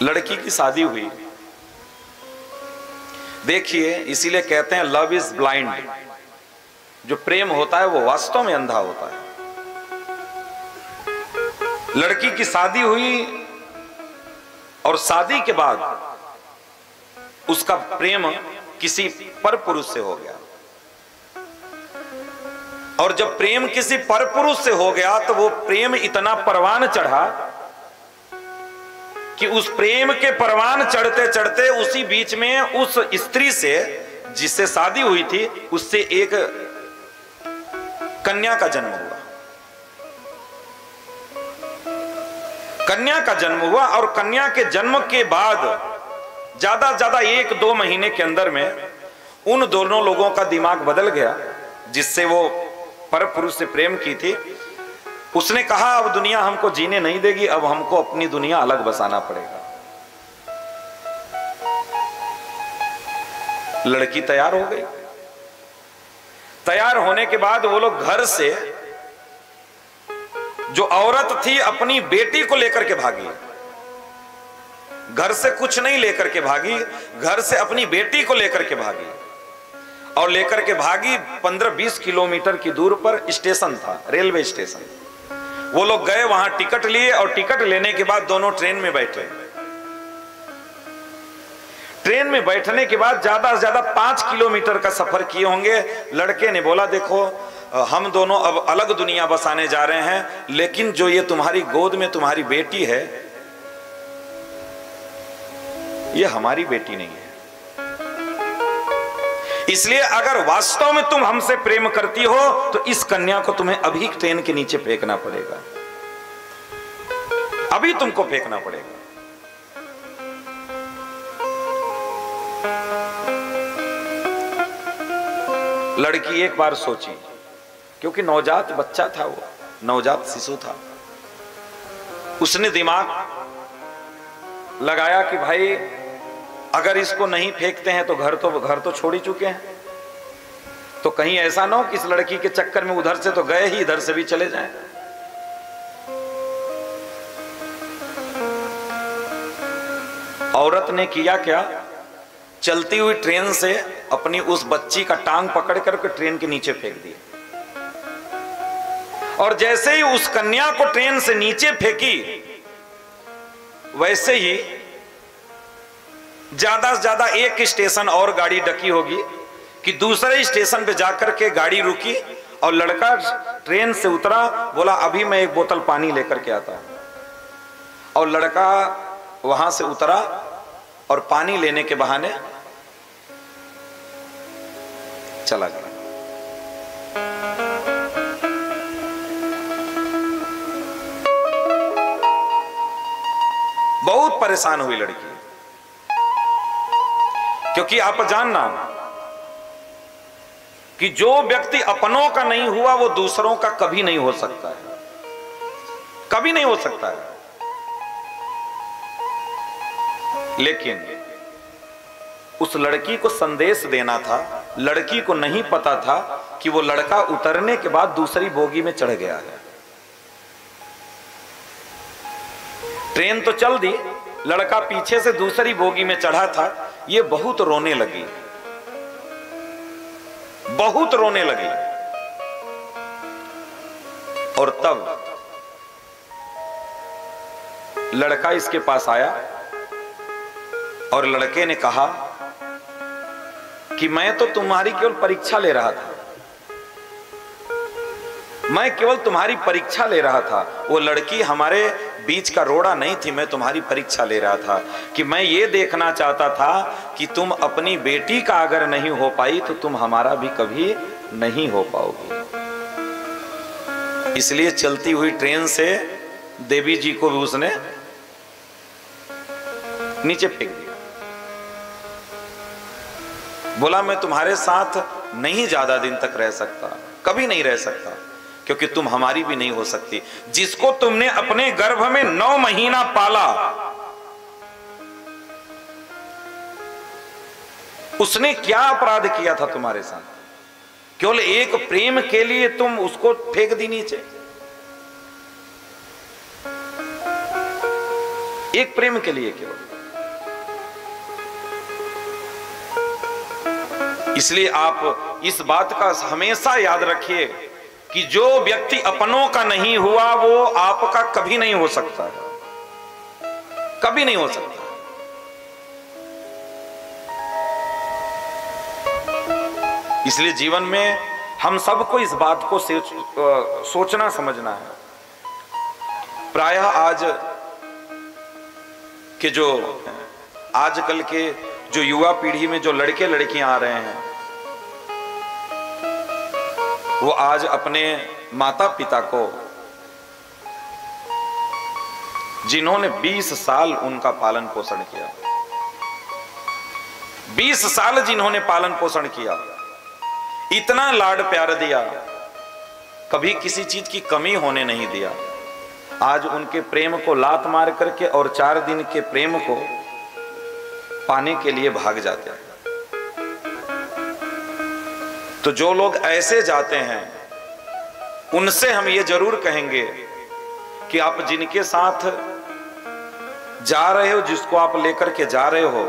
लड़की की शादी हुई। देखिए, इसीलिए कहते हैं लव इज ब्लाइंड। जो प्रेम होता है वो वास्तव में अंधा होता है। लड़की की शादी हुई और शादी के बाद उसका प्रेम किसी पर पुरुष से हो गया। और जब प्रेम किसी पर पुरुष से हो गया तो वो प्रेम इतना परवान चढ़ा कि उस प्रेम के परवान चढ़ते चढ़ते उसी बीच में उस स्त्री से जिससे शादी हुई थी उससे एक कन्या का जन्म हुआ। कन्या का जन्म हुआ और कन्या के जन्म के बाद ज्यादा से ज्यादा 1-2 महीने के अंदर में उन दोनों लोगों का दिमाग बदल गया जिससे वो पर पुरुष से प्रेम की थी। उसने कहा अब दुनिया हमको जीने नहीं देगी, अब हमको अपनी दुनिया अलग बसाना पड़ेगा। लड़की तैयार हो गई। तैयार होने के बाद वो लोग घर से, जो औरत थी अपनी बेटी को लेकर के भागी। घर से कुछ नहीं लेकर के भागी, घर से अपनी बेटी को लेकर के भागी और लेकर के भागी 15-20 किलोमीटर की दूर पर स्टेशन था, रेलवे स्टेशन। वो लोग गए, वहां टिकट लिए और टिकट लेने के बाद दोनों ट्रेन में बैठे। ट्रेन में बैठने के बाद ज्यादा से ज्यादा 5 किलोमीटर का सफर किए होंगे। लड़के ने बोला देखो हम दोनों अब अलग दुनिया बसाने जा रहे हैं, लेकिन जो ये तुम्हारी गोद में तुम्हारी बेटी है ये हमारी बेटी नहीं है। इसलिए अगर वास्तव में तुम हमसे प्रेम करती हो तो इस कन्या को तुम्हें अभी ट्रेन के नीचे फेंकना पड़ेगा, अभी तुमको फेंकना पड़ेगा। लड़की एक बार सोची, क्योंकि नवजात बच्चा था, वो नवजात शिशु था। उसने दिमाग लगाया कि भाई अगर इसको नहीं फेंकते हैं तो घर तो छोड़ ही चुके हैं, तो कहीं ऐसा ना हो कि इस लड़की के चक्कर में उधर से तो गए ही इधर से भी चले जाएं। औरत ने किया क्या, चलती हुई ट्रेन से अपनी उस बच्ची का टांग पकड़ करके ट्रेन के नीचे फेंक दिया। और जैसे ही उस कन्या को ट्रेन से नीचे फेंकी वैसे ही ज्यादा से ज्यादा एक स्टेशन और गाड़ी डकी होगी कि दूसरे स्टेशन पे जाकर के गाड़ी रुकी और लड़का ट्रेन से उतरा, बोला अभी मैं एक बोतल पानी लेकर के आता हूं। और लड़का वहां से उतरा और पानी लेने के बहाने चला गया। बहुत परेशान हुई लड़की, क्योंकि आप जानना कि जो व्यक्ति अपनों का नहीं हुआ वो दूसरों का कभी नहीं हो सकता है, कभी नहीं हो सकता है। लेकिन उस लड़की को संदेश देना था। लड़की को नहीं पता था कि वो लड़का उतरने के बाद दूसरी बोगी में चढ़ गया है। ट्रेन तो चल दी, लड़का पीछे से दूसरी बोगी में चढ़ा था। ये बहुत रोने लगी, बहुत रोने लगी। और तब लड़का इसके पास आया और लड़के ने कहा कि मैं तो तुम्हारी केवल परीक्षा ले रहा था, मैं केवल तुम्हारी परीक्षा ले रहा था। वो लड़की हमारे बीच का रोड़ा नहीं थी, मैं तुम्हारी परीक्षा ले रहा था कि मैं ये देखना चाहता था कि तुम अपनी बेटी का अगर नहीं हो पाई तो तुम हमारा भी कभी नहीं हो पाओगी। इसलिए चलती हुई ट्रेन से देवी जी को भी उसने नीचे फेंक दिया। बोला मैं तुम्हारे साथ नहीं ज्यादा दिन तक रह सकता, कभी नहीं रह सकता, क्योंकि तुम हमारी भी नहीं हो सकती। जिसको तुमने अपने गर्भ में 9 महीना पाला उसने क्या अपराध किया था तुम्हारे साथ? केवल एक प्रेम के लिए तुम उसको फेंक दी नीचे। एक प्रेम के लिए केवल। इसलिए आप इस बात का हमेशा याद रखिए कि जो व्यक्ति अपनों का नहीं हुआ वो आपका कभी नहीं हो सकता है, कभी नहीं हो सकता। इसलिए जीवन में हम सबको इस बात को सोचना समझना है। प्रायः आज के जो आजकल के जो युवा पीढ़ी में जो लड़के लड़कियां आ रहे हैं, वो आज अपने माता पिता को, जिन्होंने 20 साल उनका पालन पोषण किया, 20 साल जिन्होंने पालन पोषण किया, इतना लाड प्यार दिया, कभी किसी चीज की कमी होने नहीं दिया, आज उनके प्रेम को लात मार करके और 4 दिन के प्रेम को पाने के लिए भाग जाते हैं। तो जो लोग ऐसे जाते हैं उनसे हम ये जरूर कहेंगे कि आप जिनके साथ जा रहे हो, जिसको आप लेकर के जा रहे हो,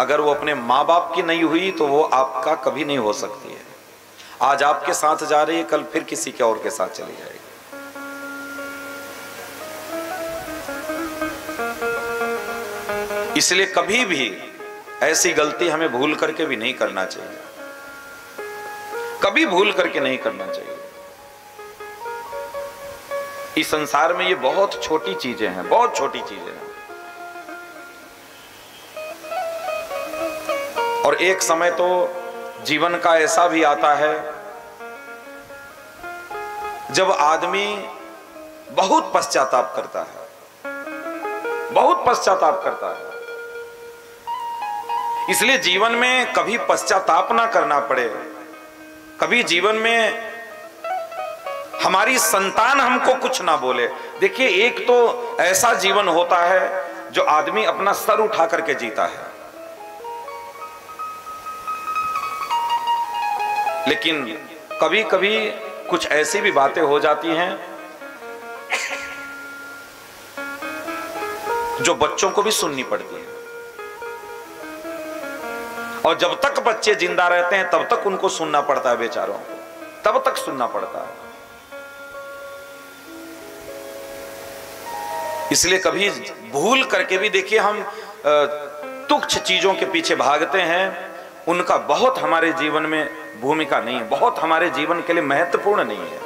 अगर वो अपने माँ बाप की नहीं हुई तो वो आपका कभी नहीं हो सकती है। आज आपके साथ जा रही है, कल फिर किसी के और के साथ चली जाएगी। इसलिए कभी भी ऐसी गलती हमें भूल करके भी नहीं करना चाहिए, कभी भूल करके नहीं करना चाहिए। इस संसार में ये बहुत छोटी चीजें हैं, बहुत छोटी चीजें हैं। और एक समय तो जीवन का ऐसा भी आता है जब आदमी बहुत पश्चाताप करता है, बहुत पश्चाताप करता है। इसलिए जीवन में कभी पश्चाताप ना करना पड़े, कभी जीवन में हमारी संतान हमको कुछ ना बोले। देखिए, एक तो ऐसा जीवन होता है जो आदमी अपना सर उठा करके जीता है, लेकिन कभी कभी कुछ ऐसी भी बातें हो जाती हैं जो बच्चों को भी सुननी पड़ती है। और जब तक बच्चे जिंदा रहते हैं तब तक उनको सुनना पड़ता है, बेचारों को तब तक सुनना पड़ता है। इसलिए कभी भूल करके भी देखिए हम तुच्छ चीजों के पीछे भागते हैं, उनका बहुत हमारे जीवन में भूमिका नहीं है, बहुत हमारे जीवन के लिए महत्वपूर्ण नहीं है।